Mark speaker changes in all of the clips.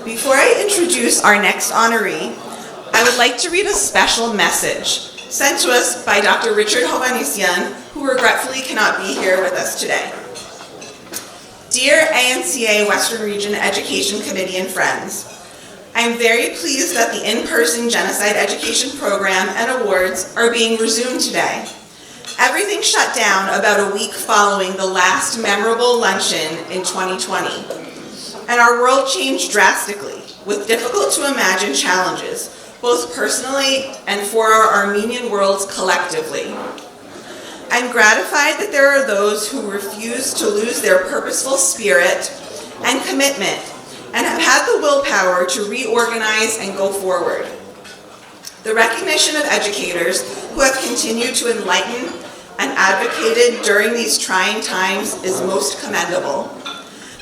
Speaker 1: Before I introduce our next honoree, I would like to read a special message sent to us by Dr. Richard Hovannisian, who regretfully cannot be here with us today. Dear ANCA Western Region Education Committee and friends, I am very pleased that the in-person Genocide Education Program and awards are being resumed today. Everything shut down about a week following the last memorable luncheon in 2020, and our world changed drastically with difficult to imagine challenges, both personally and for our Armenian worlds collectively. I'm gratified that there are those who refuse to lose their purposeful spirit and commitment and have had the willpower to reorganize and go forward. The recognition of educators who have continued to enlighten and advocated during these trying times is most commendable.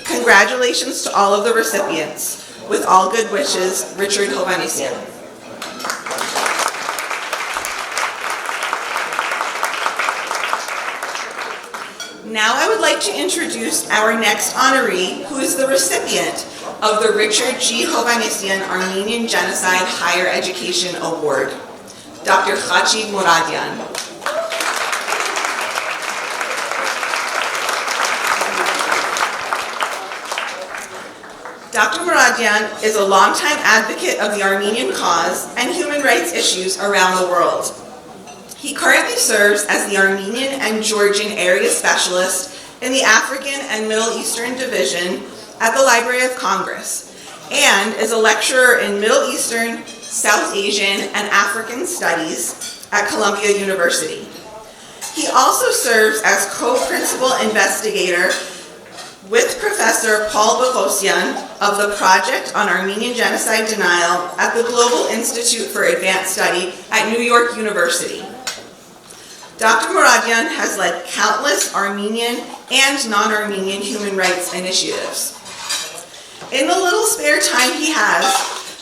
Speaker 1: Congratulations to all of the recipients. With all good wishes, Richard Hovannisian. Now I would like to introduce our next honoree, who is the recipient of the Richard G. Hovannisian Armenian Genocide Higher Education Award, Dr. Khatchig Mouradian. Dr. Mouradian is a longtime advocate of the Armenian cause and human rights issues around the world. He currently serves as the Armenian and Georgian Area Specialist in the African and Middle Eastern Division at the Library of Congress and is a lecturer in Middle Eastern, South Asian, and African Studies at Columbia University. He also serves as co-principal investigator with Professor Paul Bogosian of the Project on Armenian Genocide Denial at the Global Institute for Advanced Study at New York University. Dr. Mouradian has led countless Armenian and non-Armenian human rights initiatives. In the little spare time he has,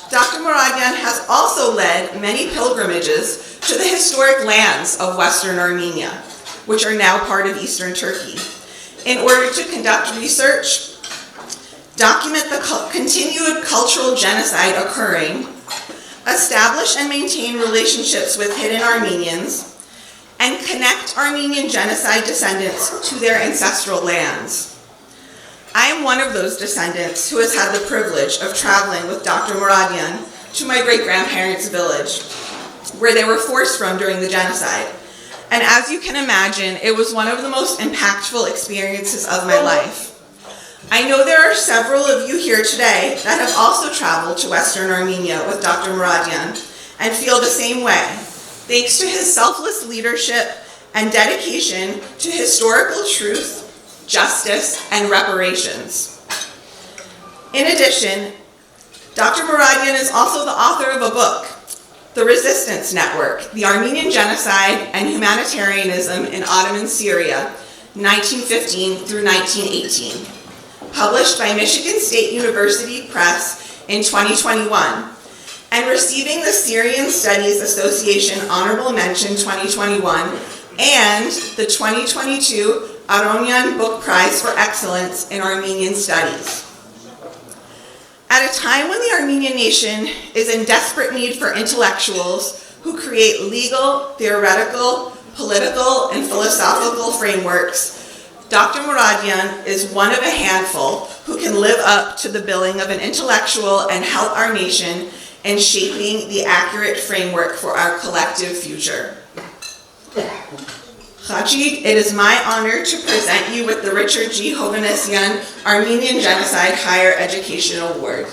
Speaker 1: Dr. Mouradian has also led many pilgrimages to the historic lands of Western Armenia, which are now part of Eastern Turkey, in order to conduct research, document the continued cultural genocide occurring, establish and maintain relationships with hidden Armenians, and connect Armenian genocide descendants to their ancestral lands. I am one of those descendants who has had the privilege of traveling with Dr. Mouradian to my great-grandparents' village, where they were forced from during the genocide. And as you can imagine, it was one of the most impactful experiences of my life. I know there are several of you here today that have also traveled to Western Armenia with Dr. Mouradian and feel the same way, thanks to his selfless leadership and dedication to historical truth, justice, and reparations. In addition, Dr. Mouradian is also the author of a book, The Resistance Network, The Armenian Genocide and Humanitarianism in Ottoman Syria, 1915 through 1918, published by Michigan State University Press in 2021, and receiving the Syrian Studies Association Honorable Mention 2021 and the 2022 Armenian Book Prize for Excellence in Armenian Studies. At a time when the Armenian nation is in desperate need for intellectuals who create legal, theoretical, political, and philosophical frameworks, Dr. Mouradian is one of a handful who can live up to the billing of an intellectual and help our nation in shaping the accurate framework for our collective future. Khatchig, it is my honor to present you with the Richard G. Hovannisian Armenian Genocide Higher Education Award.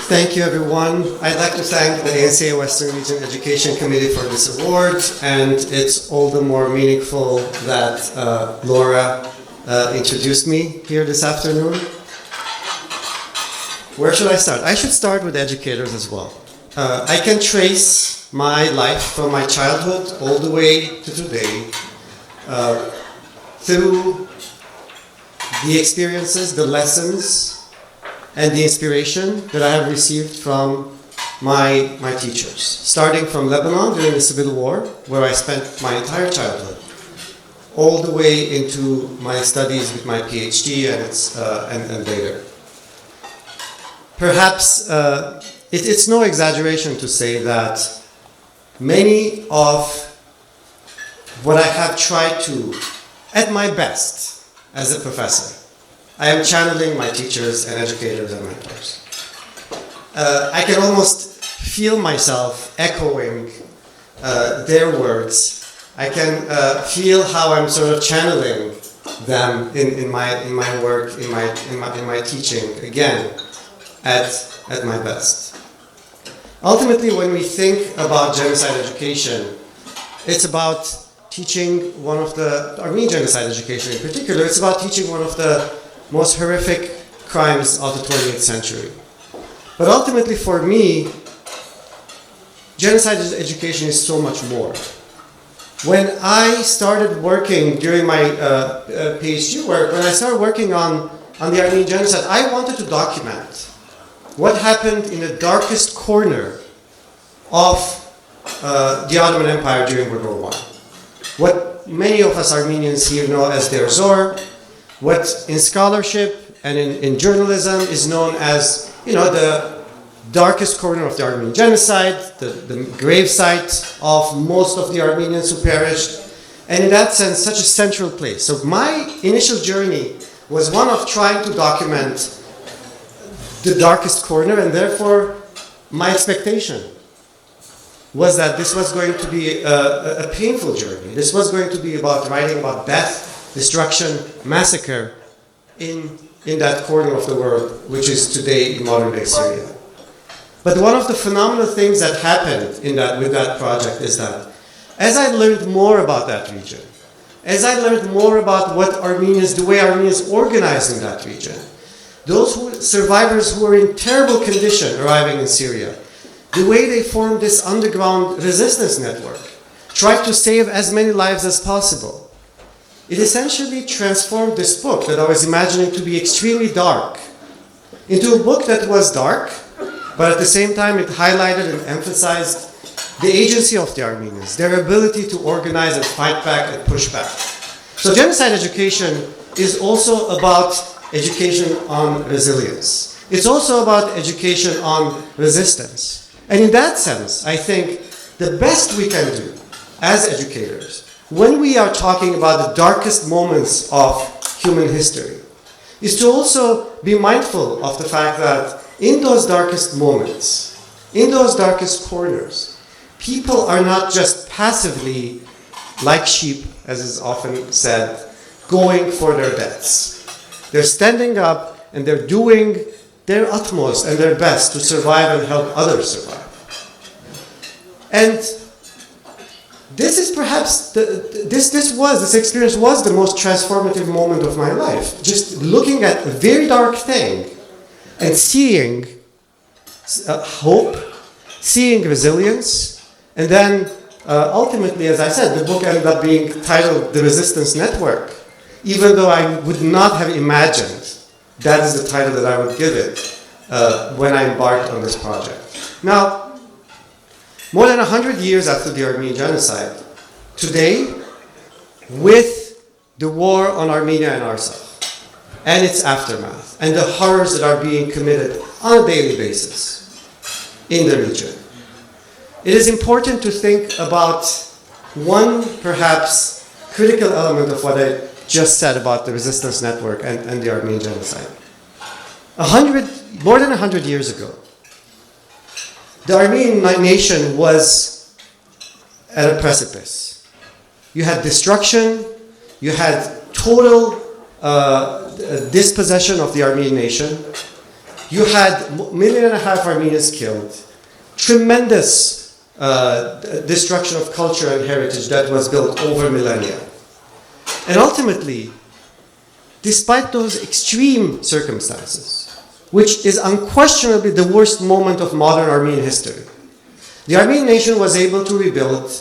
Speaker 2: Thank you, everyone. I'd like to thank the ANCA Western Region Education Committee for this award, and it's all the more meaningful that Laura introduced me here this afternoon. Where should I start? I should start with educators as well. I can trace my life from my childhood all the way to today through the experiences, the lessons, and the inspiration that I have received from my teachers, starting from Lebanon during the Civil War, where I spent my entire childhood, all the way into my studies with my PhD and later. Perhaps it's no exaggeration to say that many of what I have tried to, at my best as a professor, I am channeling my teachers and educators and mentors. I can almost feel myself echoing their words. I can feel how I'm sort of channeling them in my work, in my teaching, again, at my best. Ultimately, when we think about genocide education, it's about teaching one of the Armenian genocide education in particular. It's about teaching one of the most horrific crimes of the 20th century. But ultimately, for me, genocide education is so much more. When I started working during my PhD work, when I started working on the Armenian genocide, I wanted to document what happened in the darkest corner of the Ottoman Empire during World War I. What many of us Armenians here know as Der Zor, what in scholarship and in journalism is known as, the darkest corner of the Armenian genocide, the grave site of most of the Armenians who perished, and in that sense, such a central place. So my initial journey was one of trying to document the darkest corner, and therefore my expectation was that this was going to be a painful journey. This was going to be about writing about death, destruction, massacre in that corner of the world, which is today in modern-day Syria. But one of the phenomenal things that happened with that project is that as I learned more about that region, as I learned more about the way Armenians organized in that region, those survivors who were in terrible condition arriving in Syria, the way they formed this underground resistance network, tried to save as many lives as possible. It essentially transformed this book that I was imagining to be extremely dark into a book that was dark, but at the same time it highlighted and emphasized the agency of the Armenians, their ability to organize and fight back and push back. So genocide education is also about education on resilience. It's also about education on resistance. And in that sense, I think the best we can do as educators, when we are talking about the darkest moments of human history, is to also be mindful of the fact that in those darkest moments, in those darkest corners, people are not just passively, like sheep, as is often said, going for their deaths. They're standing up and they're doing their utmost and their best to survive and help others survive. And this is perhaps, this experience was the most transformative moment of my life. Just looking at a very dark thing and seeing hope, seeing resilience, and then ultimately, as I said, the book ended up being titled The Resistance Network, even though I would not have imagined that is the title that I would give it when I embarked on this project. Now, more than 100 years after the Armenian genocide, today, with the war on Armenia and Artsakh, and its aftermath, and the horrors that are being committed on a daily basis in the region, it is important to think about one, perhaps, critical element of what I just said about the resistance network and the Armenian genocide. More than 100 years ago, the Armenian nation was at a precipice. You had destruction, you had total dispossession of the Armenian nation, you had 1.5 million Armenians killed, tremendous destruction of culture and heritage that was built over millennia. And ultimately, despite those extreme circumstances, which is unquestionably the worst moment of modern Armenian history, the Armenian nation was able to rebuild.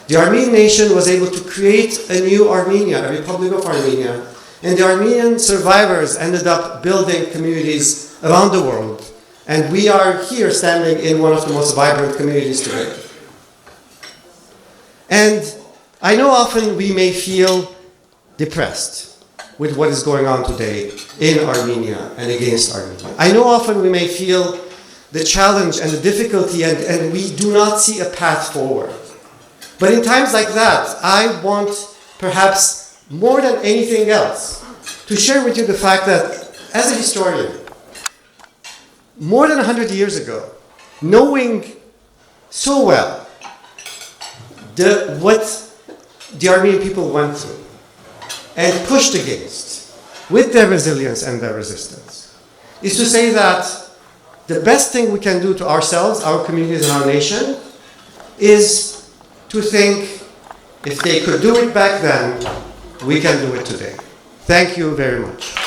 Speaker 2: The Armenian nation was able to create a new Armenia, a Republic of Armenia, and the Armenian survivors ended up building communities around the world And we are here standing in one of the most vibrant communities today. And I know often we may feel depressed with what is going on today in Armenia and against Armenia. I know often we may feel the challenge and the difficulty and we do not see a path forward. But in times like that, I want perhaps more than anything else to share with you the fact that as a historian, more than 100 years ago, knowing so well what the Armenian people went through and pushed against with their resilience and their resistance, is to say that the best thing we can do to ourselves, our communities, and our nation is to think if they could do it back then, we can do it today. Thank you very much.